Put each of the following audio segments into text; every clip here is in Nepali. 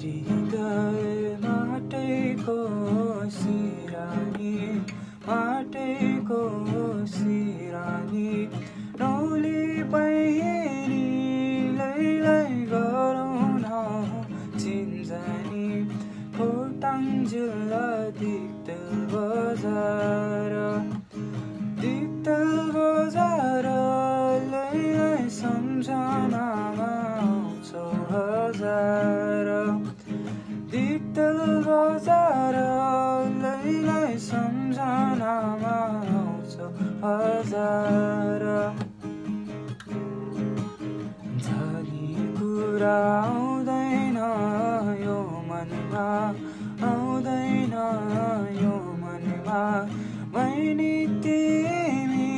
हृदय माटेको सिरानी, माटेको सिरानी, नौली पहिरी लैलै गरौँ न चिन्जानी। खोटाङ जिल्ला दिक्तेल बजार, दिक्तेल बजार लैलै सम्झनामा आउँछौ हजार। दिक्तेल बजार लैलै सम्झनामा आउँछौ हजार। जानी कुरा आउँदैन यो मनमा, आउँदैन यो मनमा। मैनी तिमी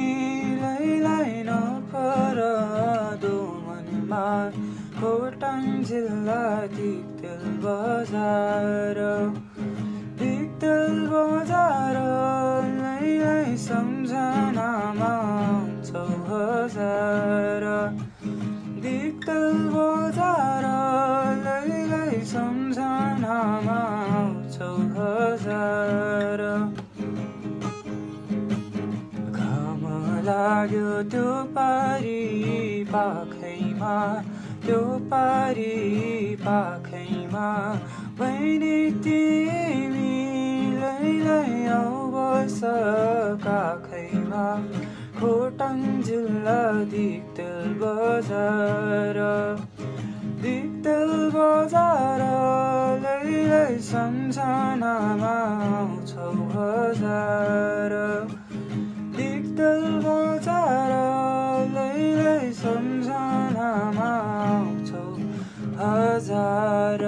लैलै नपरदो मनमा। खोटाङ जिल्ला दिक्तेल बजार, दिक्तेल बजार लैलै सम्झनामा आउँछौ हजार। दिक्तेल बजार लैलै सम्झनामा आउँछौ हजार। घाम लाग्यो त्यो पारी पाखैमा, त्यो पारी पाखैमा। बहिनी तिमी लैलै आऊ बस काखैमा। खोटाङ जिल्ला दिक्तेल बजार, दिक्तेल बजार लैलै सम्झनामा आउँछौ हजार। दिक्तेल बजार लैलै सम्झनामा आउँछौ हजार।